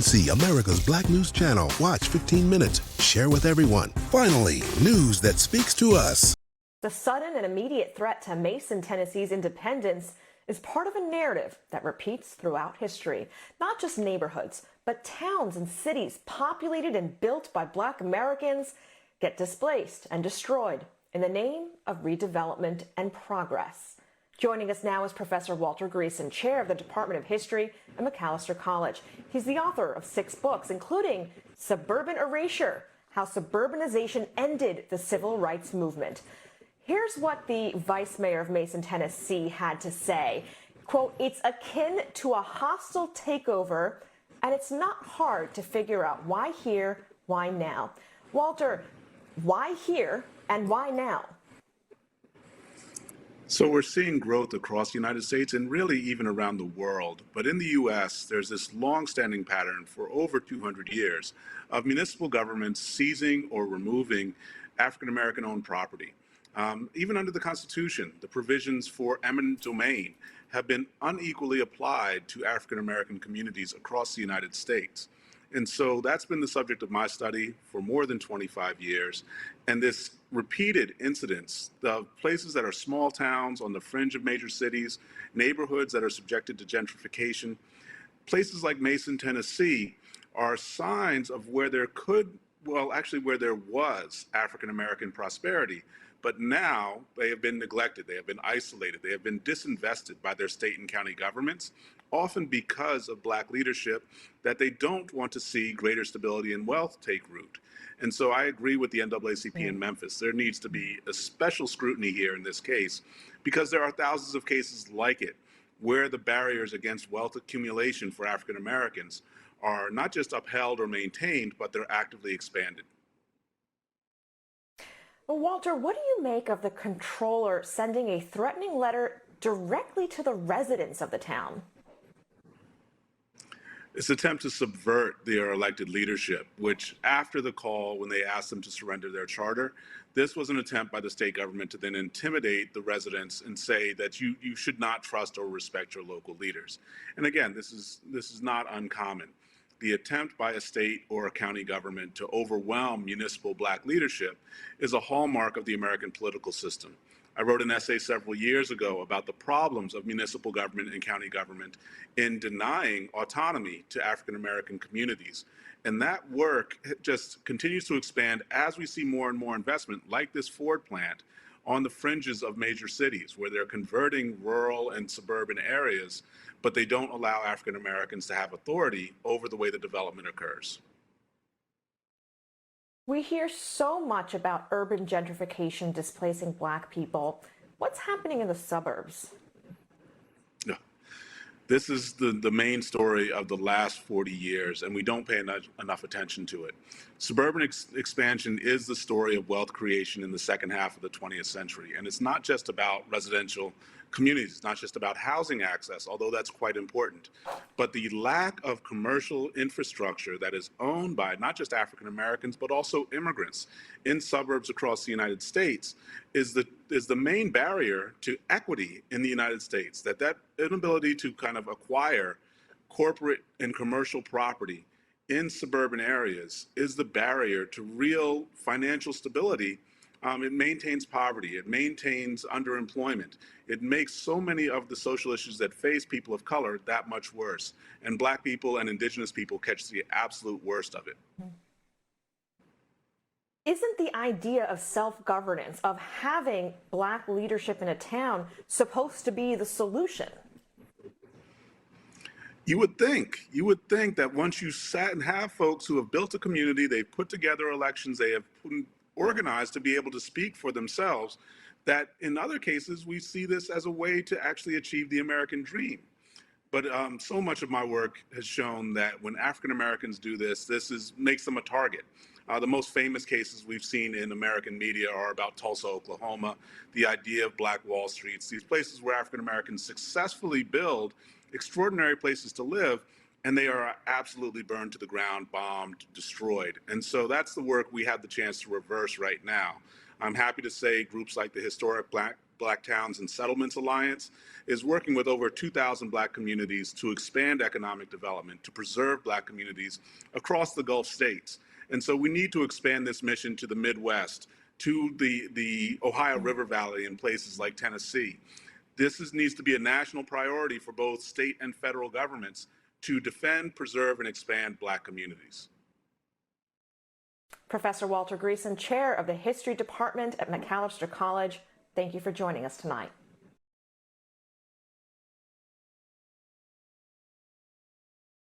WNC, America's Black News Channel. Watch 15 minutes. Share with everyone. Finally, news that speaks to us. The sudden and immediate threat to Mason, Tennessee's independence is part of a narrative that repeats throughout history. Not just neighborhoods, but towns and cities populated and built by Black Americans get displaced and destroyed in the name of redevelopment and progress. Joining us now is Professor Walter Greason, chair of the Department of History at Macalester College. He's the author of 6 books, including Suburban Erasure, How Suburbanization Ended the Civil Rights Movement. Here's what the vice mayor of Mason, Tennessee had to say. Quote, "It's akin to a hostile takeover, and it's not hard to figure out why here, why now." Walter, why here and why now? So we're seeing growth across the United States and really even around the world. But in the U.S., there's this long-standing pattern for over 200 years of municipal governments seizing or removing African-American-owned property. Even under the Constitution, the provisions for eminent domain have been unequally applied to African-American communities across the United States. And so that's been the subject of my study for more than 25 years. And this repeated incidents of places that are small towns on the fringe of major cities, neighborhoods that are subjected to gentrification, places like Mason, Tennessee, are signs of where there where there was African-American prosperity. But now they have been neglected, they have been isolated, they have been disinvested by their state and county governments, often because of Black leadership that they don't want to see greater stability and wealth take root. And so I agree with the NAACP in Memphis. There needs to be a special scrutiny here in this case, because there are thousands of cases like it, where the barriers against wealth accumulation for African Americans are not just upheld or maintained, but they're actively expanded. Well, Walter, what do you make of the controller sending a threatening letter directly to the residents of the town? It's an attempt to subvert their elected leadership, which after the call, when they asked them to surrender their charter, this was an attempt by the state government to then intimidate the residents and say that you should not trust or respect your local leaders. And again, this is not uncommon. The attempt by a state or a county government to overwhelm municipal Black leadership is a hallmark of the American political system. I wrote an essay several years ago about the problems of municipal government and county government in denying autonomy to African American communities. And that work just continues to expand as we see more and more investment, like this Ford plant, on the fringes of major cities where they're converting rural and suburban areas, but they don't allow African Americans to have authority over the way the development occurs. We hear so much about urban gentrification displacing Black people. What's happening in the suburbs? Yeah. This is the main story of the last 40 years, and we don't pay enough attention to it. Suburban expansion is the story of wealth creation in the second half of the 20th century, and it's not just about residential communities, it's not just about housing access, although that's quite important, but the lack of commercial infrastructure that is owned by not just African Americans, but also immigrants in suburbs across the United States is the main barrier to equity in the United States, that inability to kind of acquire corporate and commercial property in suburban areas is the barrier to real financial stability. It maintains poverty, it maintains underemployment. It makes so many of the social issues that face people of color that much worse. And Black people and Indigenous people catch the absolute worst of it. Isn't the idea of self-governance, of having Black leadership in a town, supposed to be the solution? You would think that once you sat and have folks who have built a community, they've put together elections, they have organized to be able to speak for themselves, that in other cases, we see this as a way to actually achieve the American dream. But so much of my work has shown that when African Americans do this, makes them a target. The most famous cases we've seen in American media are about Tulsa, Oklahoma, the idea of Black Wall Streets, these places where African Americans successfully build extraordinary places to live, and they are absolutely burned to the ground, bombed, destroyed. And so that's the work we have the chance to reverse right now. I'm happy to say groups like the Historic Black Towns and Settlements Alliance is working with over 2,000 Black communities to expand economic development, to preserve Black communities across the Gulf states. And so we need to expand this mission to the Midwest, to the Ohio River Valley and places like Tennessee. Needs to be a national priority for both state and federal governments to defend, preserve, and expand Black communities. Professor Walter Greason, chair of the History Department at Macalester College, thank you for joining us tonight.